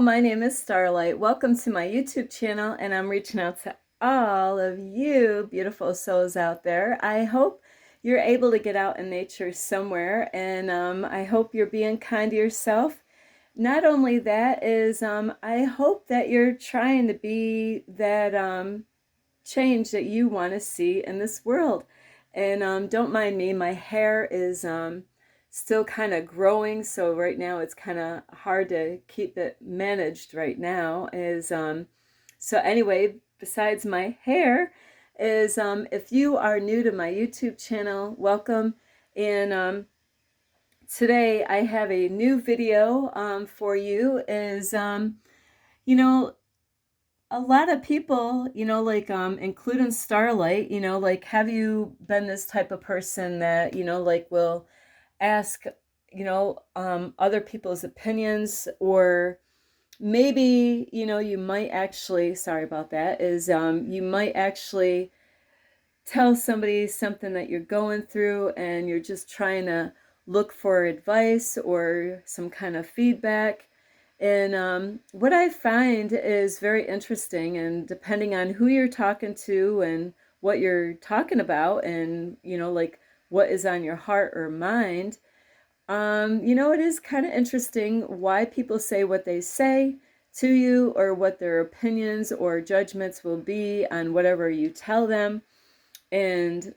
my name is Starlight. Welcome to my YouTube channel, and I'm reaching out to all of you beautiful souls out there. I hope you're able to get out in nature somewhere, and I hope you're being kind to yourself. Not only that is, I hope that you're trying to be that change that you want to see in this world. And don't mind me, my hair is still kind of growing, so right now it's kind of hard to keep it managed right now. So anyway, besides my hair, is if you are new to my YouTube channel, welcome. And today I have a new video for you. You know, a lot of people, like including Starlight, like, have you been this type of person that, like, will ask, other people's opinions, or maybe, you might actually, sorry about that, is you might actually tell somebody something that you're going through and you're just trying to look for advice or some kind of feedback. And what I find is very interesting, and depending on who you're talking to and what you're talking about, and, like, what is on your heart or mind, it is kind of interesting why people say what they say to you, or what their opinions or judgments will be on whatever you tell them. And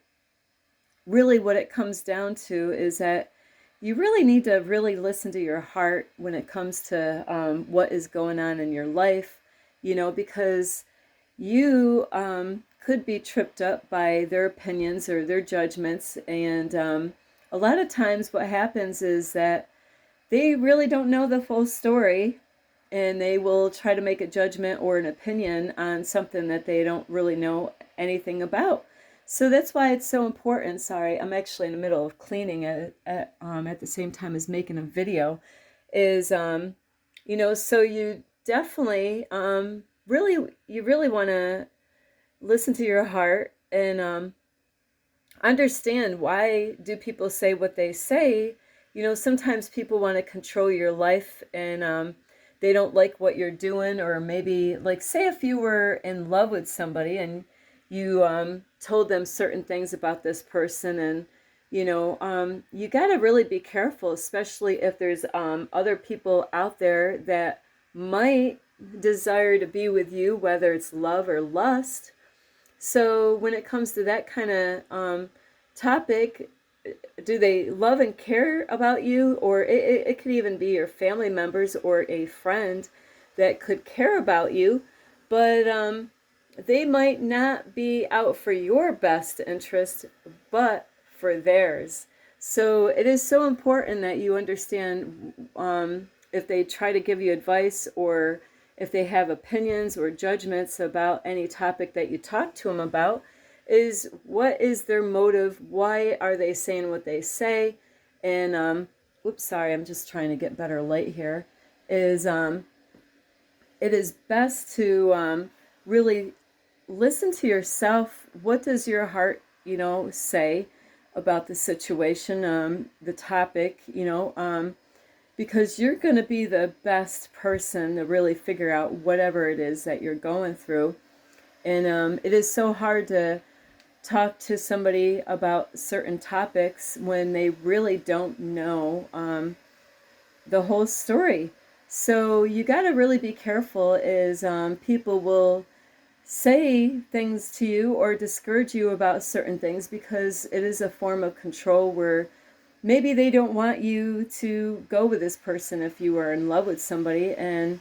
really what it comes down to is that you really need to really listen to your heart when it comes to what is going on in your life, because you could be tripped up by their opinions or their judgments. And a lot of times what happens is that they really don't know the full story, and they will try to make a judgment or an opinion on something that they don't really know anything about. So that's why it's so important. Sorry, I'm actually in the middle of cleaning at the same time as making a video. Is so you definitely you really want to listen to your heart, and understand why do people say what they say. Sometimes people want to control your life, and they don't like what you're doing. Or maybe, like, say if you were in love with somebody and you told them certain things about this person, and you got to really be careful, especially if there's other people out there that might desire to be with you, whether it's love or lust. So when it comes to that kind of topic, do they love and care about you? Or it could even be your family members or a friend that could care about you, but they might not be out for your best interest, but for theirs. So it is so important that you understand, if they try to give you advice, or if they have opinions or judgments about any topic that you talk to them about, is what is their motive? Why are they saying what they say? And oops, sorry, I'm just trying to get better light here. It is best to really listen to yourself. What does your heart, say about the situation, the topic, because you're going to be the best person to really figure out whatever it is that you're going through. And it is so hard to talk to somebody about certain topics when they really don't know the whole story. So you got to really be careful, is people will say things to you or discourage you about certain things, because it is a form of control, where maybe they don't want you to go with this person if you are in love with somebody, and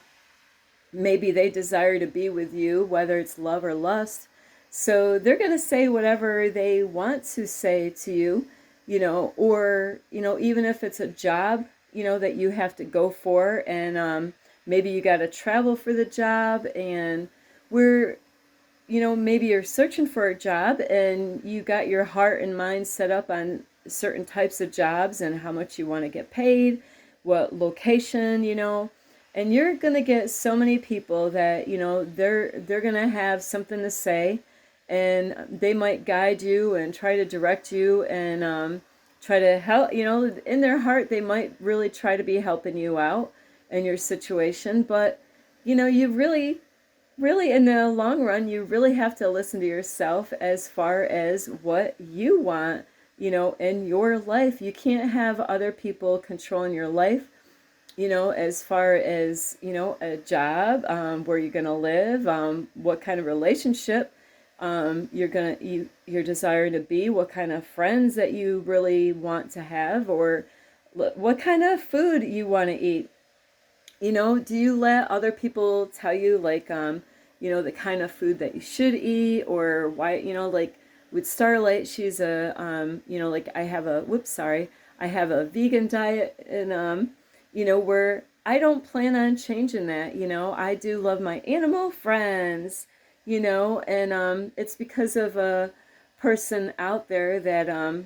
maybe they desire to be with you, whether it's love or lust. So they're going to say whatever they want to say to you, or, even if it's a job, that you have to go for, and maybe you got to travel for the job, and maybe you're searching for a job, and you got your heart and mind set up on certain types of jobs and how much you want to get paid, what location, and you're going to get so many people that, they're going to have something to say, and they might guide you and try to direct you, and try to help, in their heart, they might really try to be helping you out in your situation. But you really in the long run, you really have to listen to yourself as far as what you want, in your life. You can't have other people controlling your life, as far as, a job, where you're going to live, what kind of relationship you're desiring to be, what kind of friends that you really want to have, or what kind of food you want to eat. Do you let other people tell you, like, the kind of food that you should eat, or why, like with Starlight, she's like I have a, whoops, sorry, I have a vegan diet, and, where I don't plan on changing that. I do love my animal friends, and, it's because of a person out there that,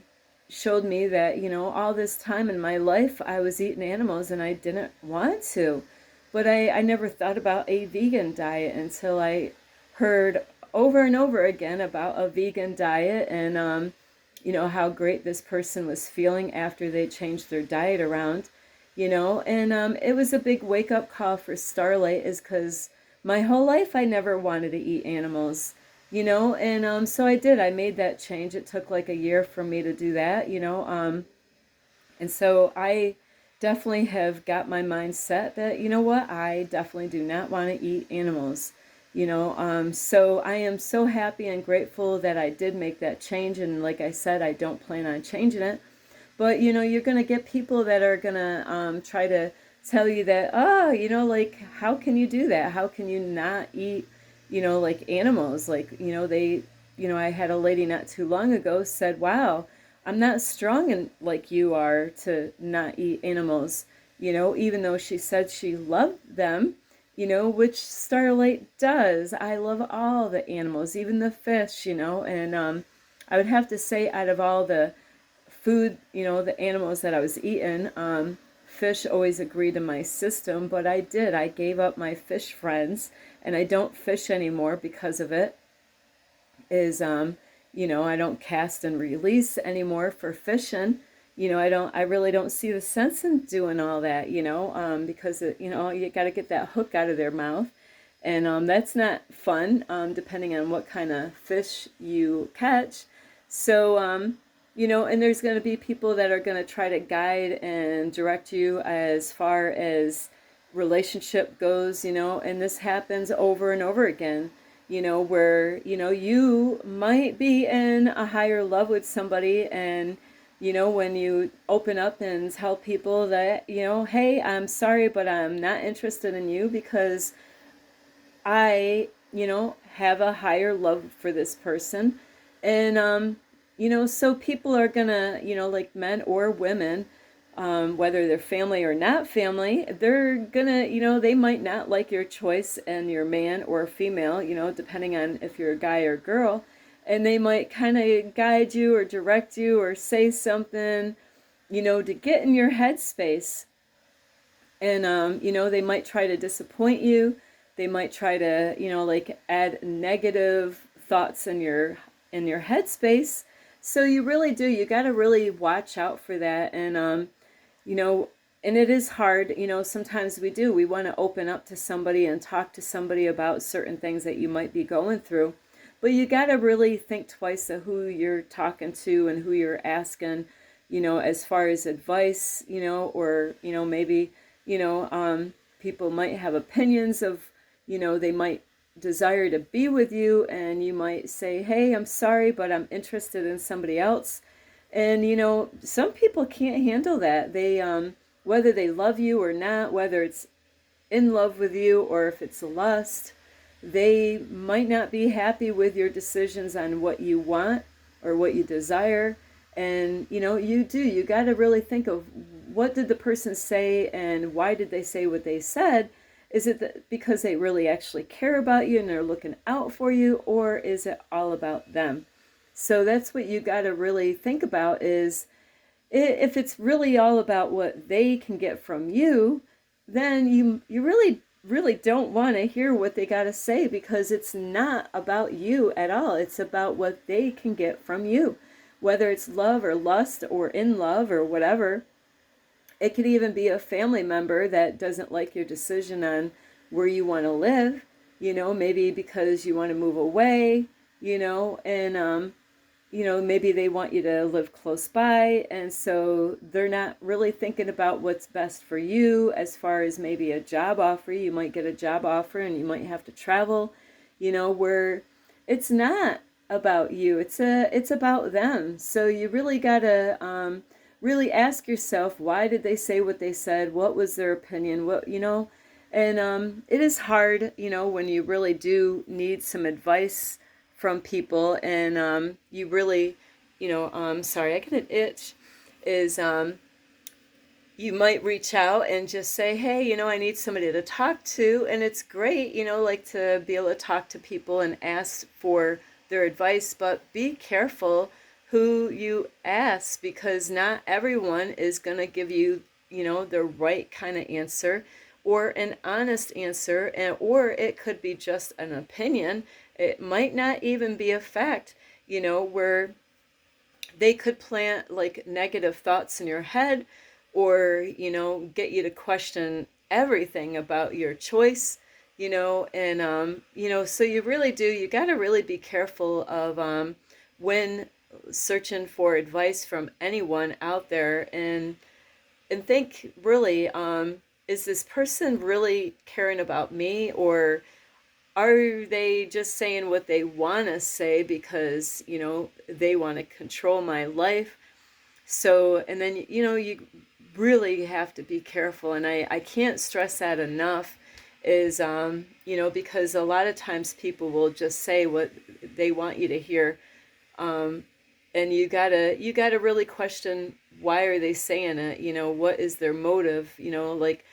showed me that, all this time in my life I was eating animals and I didn't want to. But I never thought about a vegan diet until I heard over and over again about a vegan diet, and, how great this person was feeling after they changed their diet around, and, it was a big wake up call for Starlight, is because my whole life I never wanted to eat animals, and, so I did. I made that change. It took like a year for me to do that, and so I definitely have got my mind set that, what, I definitely do not want to eat animals, so I am so happy and grateful that I did make that change. And like I said, I don't plan on changing it. But, you're going to get people that are going to, try to tell you that, oh, like, how can you do that? How can you not eat, like animals? Like, I had a lady not too long ago said, wow, I'm not strong like you are to not eat animals, even though she said she loved them, which Starlight does. I love all the animals, even the fish, and, I would have to say, out of all the food, the animals that I was eating, fish always agreed in my system, but I did. I gave up my fish friends, and I don't fish anymore because of it. Is, I don't cast and release anymore for fishing. I really don't see the sense in doing all that, because you got to get that hook out of their mouth. And, that's not fun, depending on what kind of fish you catch. So, and there's going to be people that are going to try to guide and direct you as far as relationship goes, and this happens over and over again, where, you might be in a higher love with somebody, and, when you open up and tell people that, hey, I'm sorry, but I'm not interested in you because I, have a higher love for this person. And, so people are gonna, like men or women, whether they're family or not family, they're gonna, they might not like your choice and your man or female, depending on if you're a guy or girl. And they might kind of guide you or direct you or say something, to get in your headspace. And, they might try to disappoint you. They might try to, like add negative thoughts in your headspace. So you really do. You got to really watch out for that. And, you know, and it is hard. Sometimes we do. We want to open up to somebody and talk to somebody about certain things that you might be going through. But you got to really think twice of who you're talking to and who you're asking, as far as advice, or, maybe, people might have opinions of, they might desire to be with you, and you might say, hey, I'm sorry, but I'm interested in somebody else. And, some people can't handle that. They, whether they love you or not, whether it's in love with you or if it's lust, they might not be happy with your decisions on what you want or what you desire. And, you got to really think of, what did the person say and why did they say what they said? Is it because they really actually care about you and they're looking out for you, or is it all about them? So that's what you got to really think about, is if it's really all about what they can get from you, then you really don't want to hear what they got to say, because it's not about you at all. It's about what they can get from you, whether it's love or lust or in love or whatever. It could even be a family member that doesn't like your decision on where you want to live, maybe because you want to move away, and maybe they want you to live close by, and so they're not really thinking about what's best for you as far as maybe a job offer. You might get a job offer and you might have to travel, where it's not about you. It's about them. So you really gotta really ask yourself, why did they say what they said? What was their opinion? And it is hard, when you really do need some advice from people, and you really, sorry, I get an itch, is you might reach out and just say, hey, I need somebody to talk to. And it's great, like to be able to talk to people and ask for their advice, but be careful who you ask, because not everyone is going to give you, the right kind of answer or an honest answer, or it could be just an opinion. It might not even be a fact, where they could plant like negative thoughts in your head, or get you to question everything about your choice, and so you got to really be careful of when searching for advice from anyone out there, and think really, is this person really caring about me, or are they just saying what they want to say because they want to control my life? So, and then you really have to be careful, and I can't stress that enough, is because a lot of times people will just say what they want you to hear, and you gotta really question, why are they saying it? What is their motive? Like,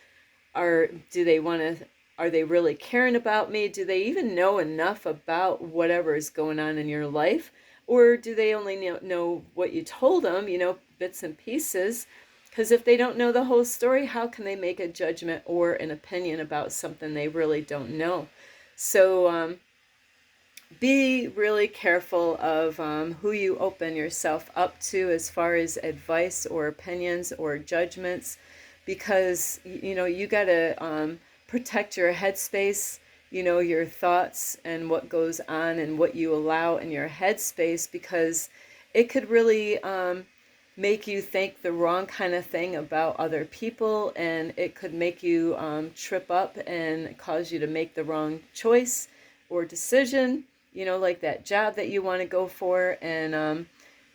do they want to, are they really caring about me? Do they even know enough about whatever is going on in your life? Or do they only know what you told them, bits and pieces? Because if they don't know the whole story, how can they make a judgment or an opinion about something they really don't know? So be really careful of who you open yourself up to as far as advice or opinions or judgments, because you got to protect your headspace, your thoughts and what goes on and what you allow in your headspace, because it could really make you think the wrong kind of thing about other people, and it could make you trip up and cause you to make the wrong choice or decision, like that job that you want to go for. And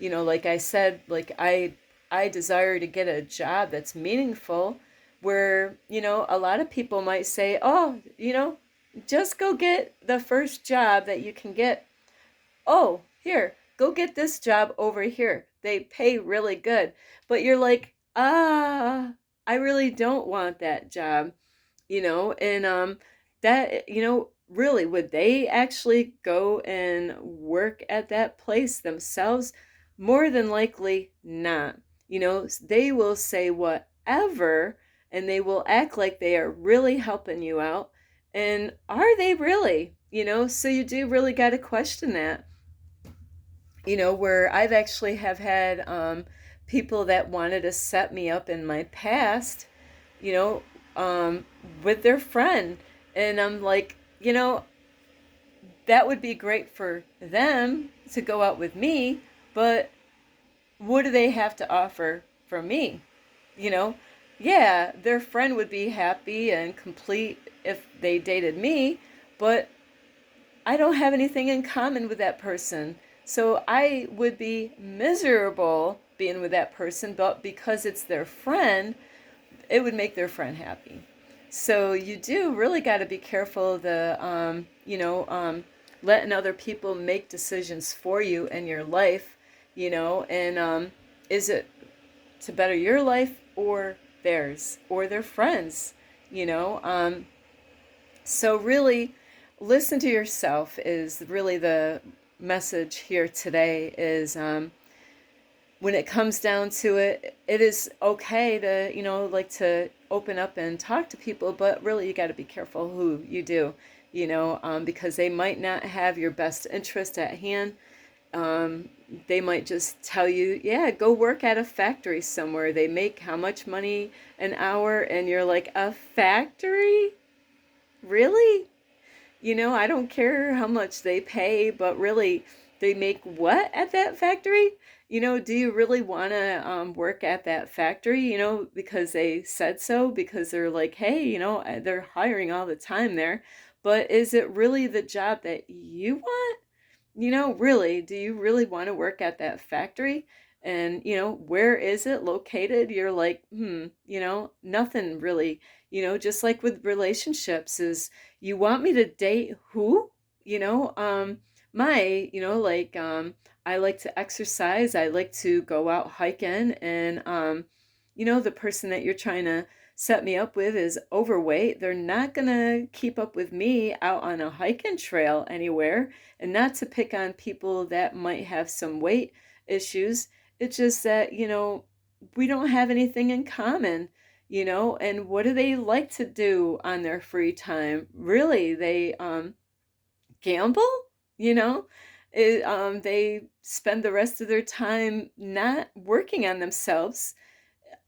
like I said, like I desire to get a job that's meaningful, where a lot of people might say, oh, just go get the first job that you can get. Oh, here, go get this job over here, they pay really good. But you're like, I really don't want that job, and that, really, would they actually go and work at that place themselves? More than likely not. They will say whatever, and they will act like they are really helping you out. And are they really? So you do really got to question that. Where I've actually have had people that wanted to set me up in my past, you know, with their friend. And I'm like, that would be great for them to go out with me, but what do they have to offer for me? You know, yeah, their friend would be happy and complete if they dated me, but I don't have anything in common with that person. So I would be miserable being with that person, but because it's their friend, it would make their friend happy. So you do really got to be careful the letting other people make decisions for you in your life, and is it to better your life or theirs or their friends, you know? So really listen to yourself is really the message here today. Is when it comes down to it, it is okay to, like to open up and talk to people, but really you got to be careful who you do, because they might not have your best interest at hand. They might just tell you, yeah, go work at a factory somewhere. They make how much money an hour? And you're like, a factory? Really? I don't care how much they pay, but really, they make what at that factory? Do you really want to work at that factory, because they said so, because they're like, hey, they're hiring all the time there. But is it really the job that you want? Really, do you really want to work at that factory? And, where is it located? You're like, nothing really, just like with relationships is you want me to date who? You know, um, I like to exercise, I like to go out hiking, and the person that you're trying to set me up with is overweight. They're not gonna keep up with me out on a hiking trail anywhere. And not to pick on people that might have some weight issues. It's just that, we don't have anything in common, and what do they like to do on their free time? Really, they gamble, you know? They spend the rest of their time not working on themselves.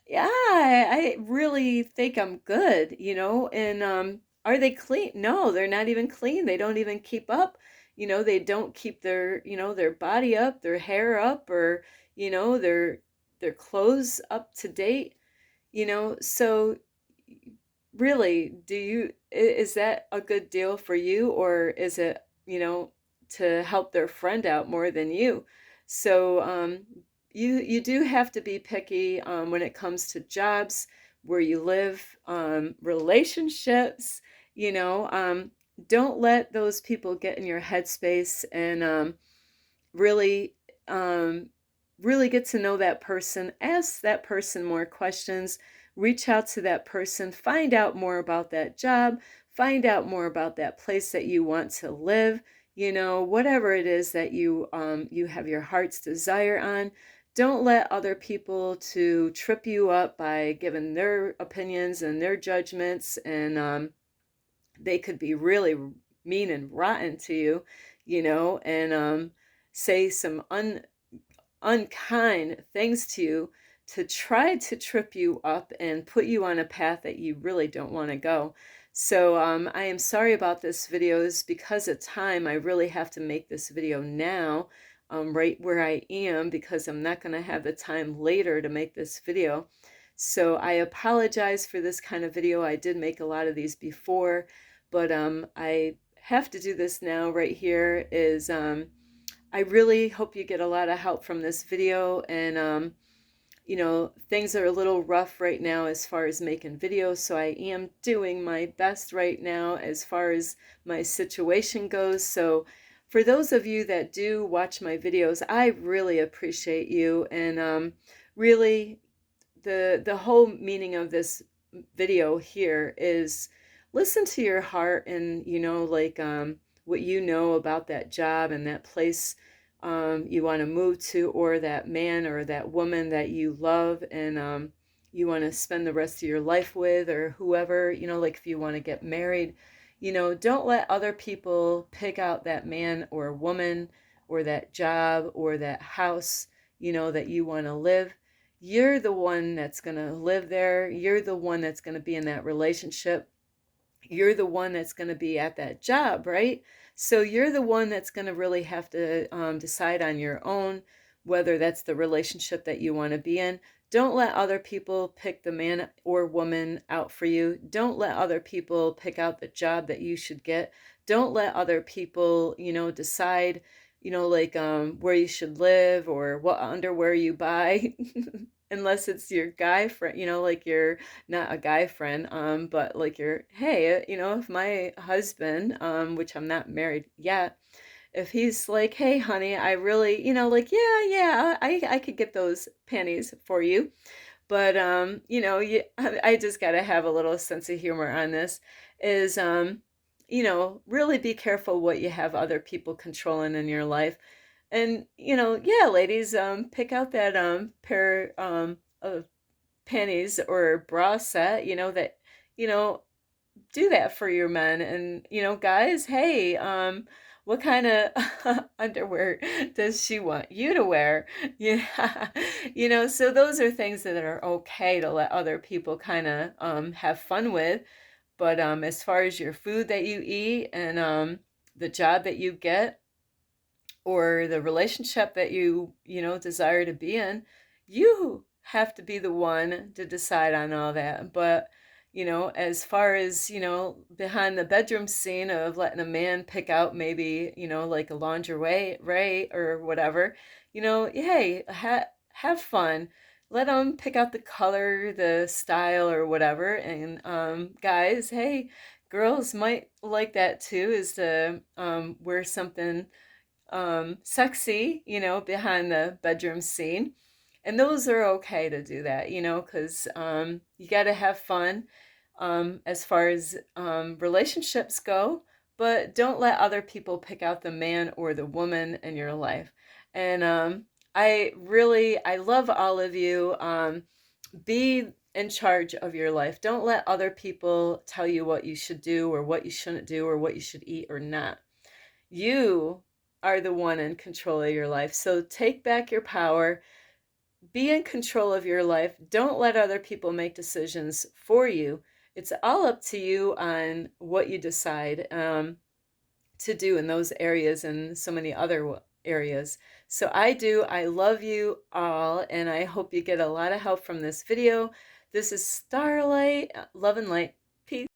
Yeah, I really think I'm good, and are they clean? No, they're not even clean. They don't even keep up. They don't keep their body up, their hair up, or, their clothes up to date, so really, is that a good deal for you, or is it, to help their friend out more than you? So you do have to be picky when it comes to jobs, where you live, relationships, you know. Don't let those people get in your headspace, and really um, really get to know that person, ask that person more questions, reach out to that person, find out more about that job, find out more about that place that you want to live, whatever it is that you have your heart's desire on. Don't let other people to trip you up by giving their opinions and their judgments, and they could be really mean and rotten to you, and say some unkind things to you, to try to trip you up and put you on a path that you really don't want to go. So I am sorry about this video. It's because of time. I really have to make this video now, right where I am, because I'm not going to have the time later to make this video. So I apologize for this kind of video. I did make a lot of these before, but I have to do this now. Right here is I really hope you get a lot of help from this video, and things are a little rough right now as far as making videos, so I am doing my best right now as far as my situation goes. So for those of you that do watch my videos, I really appreciate you, and really, the whole meaning of this video here is listen to your heart, and what about that job and that place you want to move to, or that man or that woman that you love, and you want to spend the rest of your life with, or whoever, like if you want to get married. Don't let other people pick out that man or woman, or that job, or that house, that you want to live. You're the one that's going to live there. You're the one that's going to be in that relationship. You're the one that's going to be at that job, right? So you're the one that's going to really have to decide on your own whether that's the relationship that you want to be in. Don't let other people pick the man or woman out for you. Don't let other people pick out the job that you should get. Don't let other people, decide, where you should live, or what underwear you buy, unless it's your guy friend, like you're not a guy friend, but like you're, hey, if my husband, which I'm not married yet, if he's like, hey, honey, I really, yeah, I could get those panties for you. But, I just got to have a little sense of humor on this, is, really be careful what you have other people controlling in your life. And, yeah, ladies, pick out that pair of panties or bra set, that, you know, do that for your men. And, guys, hey, what kind of underwear does she want you to wear? Yeah. So those are things that are okay to let other people kind of have fun with. But as far as your food that you eat and the job that you get, or the relationship that you know desire to be in, you have to be the one to decide on all that. But you know, as far as you know, behind the bedroom scene of letting a man pick out maybe you know like a lingerie right or whatever, you know, hey, have fun. Let them pick out the color, the style, or whatever. And guys, hey, girls might like that too, is to wear something sexy, you know, behind the bedroom scene. And those are okay to do that, you know, because you got to have fun as far as relationships go, but don't let other people pick out the man or the woman in your life. And I love all of you. Be in charge of your life. Don't let other people tell you what you should do or what you shouldn't do or what you should eat or not. You are the one in control of your life. So take back your power. Be in control of your life. Don't let other people make decisions for you. It's all up to you on what you decide to do in those areas and so many other areas. So I love you all, and I hope you get a lot of help from this video. This is Starlight, love and light. Peace.